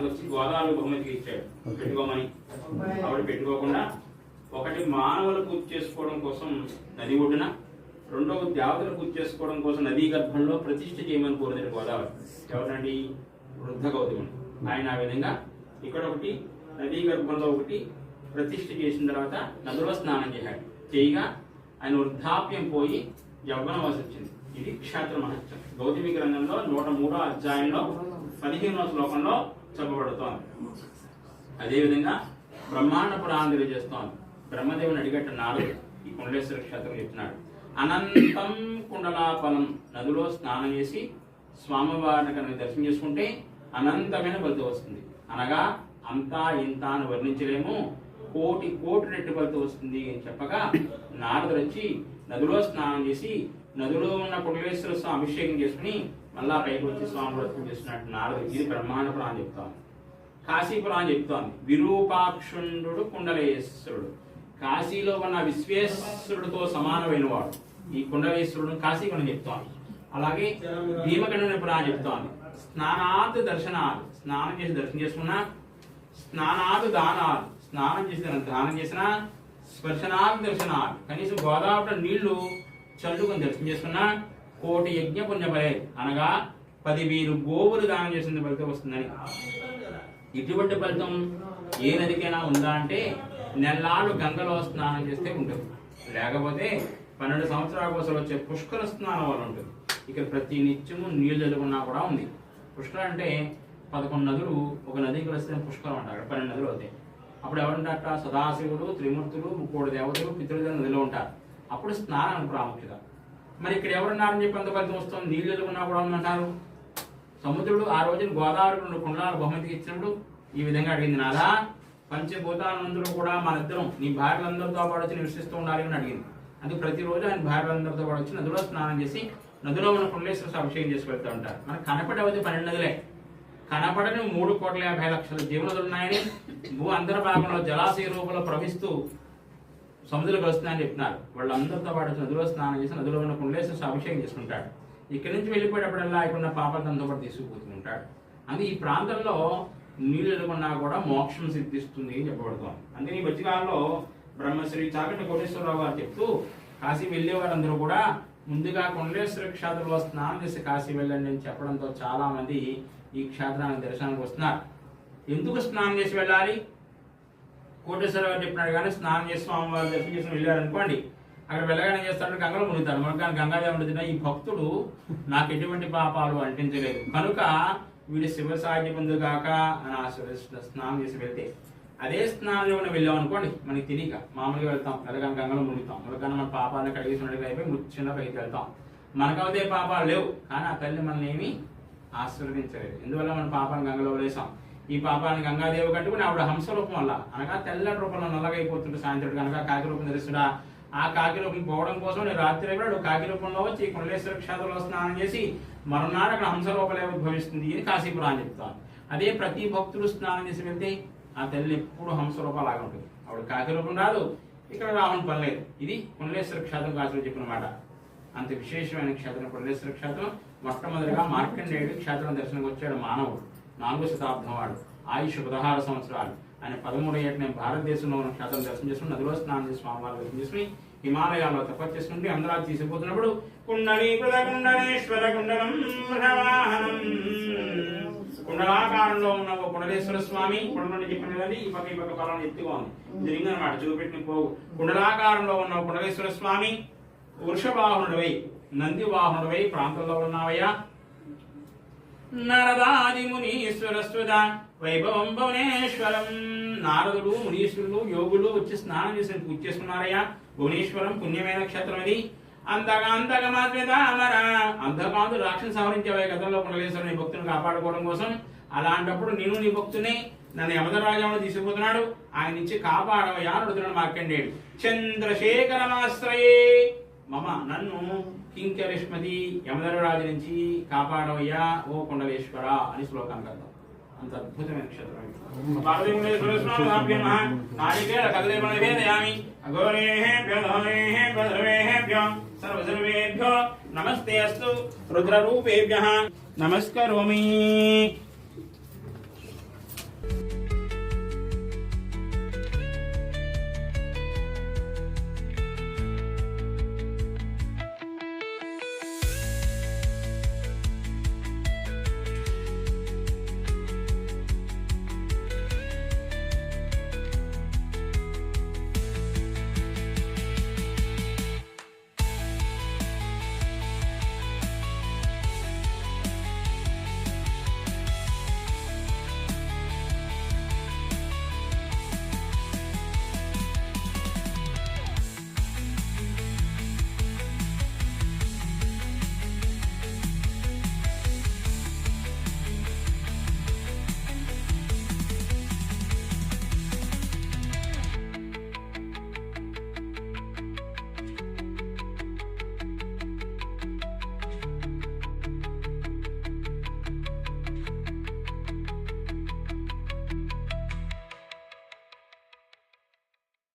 వచ్చి గోదావరి బహుమతికి ఇచ్చాడు పెట్టుకోమని. ఆవిడ పెట్టుకోకుండా ఒకటి మానవులు పూజ చేసుకోవడం కోసం నది ఒడ్డున, రెండవ దేవతలు పూజ చేసుకోవడం కోసం నదీ గర్భంలో ప్రతిష్ఠ చేయమని కోరింది గోదావరి. ఎవరండి? వృద్ధ గౌతముడు. ఆయన ఆ విధంగా ఇక్కడ ఒకటి నదీ గర్భంలో ఒకటి ప్రతిష్ఠ చేసిన తర్వాత నదిలో స్నానం చేశాడు. చేయగా ఆయన వృద్ధాప్యం పోయి యవ్వనం వలస వచ్చింది. ఇది క్షేత్ర మహత్యం. గౌతమి గ్రంథంలో 103వ అధ్యాయంలో 15వ శ్లోకంలో చెప్పబడుతోంది. అదేవిధంగా బ్రహ్మాండ పురాణం తెలియజేస్తోంది. బ్రహ్మదేవుని అడిగట్ట నాలుగు ఈ కుండలేశ్వర క్షేత్రం చెప్తున్నాడు. అనంతం కుండలాపలం, నదిలో స్నానం చేసి స్వామివారిని కనుక దర్శనం చేసుకుంటే అనంతమైన ఫలితం వస్తుంది. అనగా అంతా ఇంత అని వర్ణించలేము, కోటి కోటి రెట్టు ఫలితం వస్తుంది అని చెప్పగా నారదుడు వచ్చి నదిలో స్నానం చేసి నదిలో ఉన్న కుండలేశ్వర స్వామి అభిషేకం చేసుకుని మళ్ళా పైకి వచ్చి స్వామి వ్రతం చేస్తున్నట్టు నారదుడు. ఇది బ్రహ్మాండ పురాణం చెప్తోంది. కాశీ పురాణం చెప్తోంది. విరూపాక్షుండు కుండలేశ్వరుడు, కాశీలో ఉన్న విశ్వేశ్వరుడితో సమానమైన వాడు ఈ కుండలేశ్వరుడు కాశీకొని చెప్తోంది. అలాగే భీమకండ పురాణం చెప్తోంది. స్నానాత్ దర్శనాలు, స్నానం చేసి దర్శనం చేసుకున్నా, స్నానాత్ దానాలు, స్నానం చేసి దానం చేసిన, స్పర్శనాత్ దర్శనాలు, కనీసం గోదావరి నీళ్లు చల్లుకొని దర్శనం చేసుకున్నా కోటి యజ్ఞ పుణ్యపలే, అనగా 10,000 గోవులు దానం చేసిన ఫలితం వస్తుందని. ఇటువంటి ఫలితం ఏ నదికైనా ఉందా అంటే నెల్లాళ్ళు గంగలో స్నానం చేస్తే ఉంటుంది, లేకపోతే 12 సంవత్సరాల కోసం వచ్చే పుష్కర స్నానం వల్ల ఉంటుంది. ఇక్కడ ప్రతి నిత్యము నీళ్లు చల్లుకున్నా కూడా ఉంది. పుష్కరం అంటే 11 నదులు ఒక నదికి వస్తే పుష్కరం అంటారు. 12 నదులు అవుతాయి. అప్పుడు ఎవరుంటారట? సదాశివుడు, త్రిమూర్తులు, 3 దేవతలు, పితృదేవతలు నదిలో ఉంటారు. అప్పుడు స్నానానికి ప్రాముఖ్యత. మరి ఇక్కడ ఎవరున్నారని చెప్పి అంత ఫలితం వస్తుంది? నీళ్లు చల్లుకున్నా కూడా ఉందంటారు. సముద్రుడు ఆ రోజున గోదావరి 2 కుండలాలు బహుమతికి ఇచ్చినప్పుడు ఈ విధంగా అడిగింది, నాదా పంచభూతాలందరూ కూడా మన ఇద్దరం నీ భార్యలందరితో పాటు వచ్చి నివసిస్తూ ఉండాలి అని అడిగింది. అందుకే ప్రతిరోజు ఆయన భార్యలందరితో పాటు వచ్చి నదిలో స్నానం చేసి నదిలో ఉన్న కుండలేశ్వర అభిషేకం చేసి వెళ్తూ ఉంటారు. మనకు కనపడవది 12 నదులే. కనపడని 3,50,00,000 జీవనదులు ఉన్నాయని, భూ అంతర్భాగంలో జలాశయ రూపంలో ప్రవహిస్తూ సముద్రం కలుస్తున్నాయని చెప్తున్నారు. వాళ్ళందరితో పాటు వచ్చి నదిలో స్నానం చేసి నదిలో ఉన్న కుండలేశ్వర అభిషేకం చేసుకుంటాడు. ఇక్కడి నుంచి వెళ్ళిపోయేటప్పుడల్లా ఇక్కడ పాపాలతో పాటు తీసుకుపోతూ ఉంటాడు. అందుకే ఈ ప్రాంతంలో నీళ్ళు ఎదుర్కొన్నా కూడా మోక్షం సిద్ధిస్తుంది అని చెప్పబడుతోంది. అందుకే ఈ మధ్యకాలంలో బ్రహ్మశ్రీ చాగంటి కోటేశ్వరరావు గారు చెప్తూ కాశీ వెళ్ళే వారందరూ కూడా ముందుగా కుండలేశ్వర క్షేత్రంలో స్నానం చేసి కాశీ వెళ్ళండి అని చెప్పడంతో చాలా మంది ఈ క్షేత్రానికి దర్శనానికి వస్తున్నారు. ఎందుకు స్నానం చేసి వెళ్ళాలి? కోటేశ్వరరావు గారు చెప్పినాడు కానీ స్నానం చేసి స్వామివారి దర్శనం చేసి వెళ్ళారు అనుకోండి, అక్కడ వెళ్ళగానే చేస్తాడు, గంగలో మునుగుతాడు. మనకు గంగాదేవుడు ఈ భక్తుడు నాకు ఎటువంటి పాపాలు అంటించలేదు కనుక వీడి శివ సాధ్య పొందుగాక అని ఆశీర్వదిస్తున్న స్నానం చేసి వెళ్తే, అదే స్నానం వెళ్ళాం అనుకోండి మనకి తెలియక మామూలుగా వెళ్తాం, వెళ్ళగానే గంగలో మునుగుతాం, వెళ్ళగానే మన పాపాలను కడిగేసినట్టుగా అయిపోయి మృత్యులో పైకి వెళ్తాం. మనకు అవదే పాపాలు లేవు కానీ ఆ తల్లి మనల్ని ఏమీ ఆశీర్వదించలేదు. ఎందువల్ల మన పాపాలను గంగలో వదిలేసాం. ఈ పాపాన్ని గంగాదేవి కట్టుకుని ఆవిడ హంస రూపం వల్ల, అనగా తెల్లటి రూపంలో నల్లగా అయిపోతుంటే సాయంత్రం కనుక కాకి రూపం ధరిస్తుడా, ఆ కాకి రూపం పోవడం కోసం నేను రాత్రి కూడా కాకి రూపంలో వచ్చి కుండలేశ్వర క్షేత్రంలో స్నానం చేసి మరునాడు అక్కడ హంస రూపలే ఉద్భవిస్తుంది అని కాశీపురాన్ని చెప్తాను. అదే ప్రతి భక్తుడు స్నానం చేసి వెళ్తే ఆ తల్లి ఎప్పుడు హంస రూపంలాగా ఉంటుంది. ఆవిడ కాకి రూపం రాదు, ఇక్కడ రావడం పర్లేదు. ఇది కుండలేశ్వర క్షేత్రం కాశీలో చెప్పిన మాట. అంత విశేషమైన క్షేత్రం కుండలేశ్వర క్షేత్రం. మొట్టమొదటిగా మార్కండేయుడు క్షేత్రం దర్శనంకి వచ్చాడు మానవుడు. 4వ శతాబ్దం వాడు, ఆయుష్ 16 సంవత్సరాలు. ఆయన 13వ ఏటనే భారతదేశంలో ఉన్న క్షేత్రం దర్శనం చేసుకుని నదిలో స్నానం చేసి స్వామివారి దర్శనం చేసుకుని హిమాలయాల్లో తపస్సు చేసుకుంటే అందరూ తీసుకుపోతున్నప్పుడు కుండలీకృత కుండలేశ్వర కుండలం కుండలాకారంలో ఉన్న ఒక కుండలేశ్వర స్వామి కుండలని చెప్పినది ఈ పక్క పలానా ఎత్తుగా ఉంది, జరిగిందనమాట చూపెట్టిన పోగు. కుండలాకారంలో ఉన్న కుండలేశ్వర స్వామి వృషవాహనుడివై నంది వాహనుడివై ప్రాంతంలో ఉన్నావయ్యా. నారదాది మునీశ్వరస్వద వైభవం భువనేశ్వరం. నారదుడు మునీశ్వరులు యోగులు వచ్చి స్నానం చేసి పూజ చేసుకున్నారయ్యా. భువనేశ్వరం పుణ్యమైన క్షేత్రం ఇది. అంతగా అంతకాంతు రాక్షసు సవరించేవే గతంలో కుండలేశ్వరుని భక్తుని కాపాడుకోవడం కోసం. అలాంటప్పుడు నేను నీ భక్తుని నన్ను యమధరాజాను తీసుకుపోతున్నాడు, ఆయన నుంచి కాపాడవయ్యా అడుగుతున్నాడు మార్కండేయుడు. చంద్రశేఖరమాశ్రయే మమ, నన్ను కింకరిష్మతి యమధర్మరాజు నుంచి కాపాడవయ్యా ఓ కుండలేశ్వర అని శ్లోకానికి అర్థం. అంత అద్భుతమైన క్షేత్రం. నమస్తే అస్తు రుద్రరూపేభ్యః నమస్కరోమి.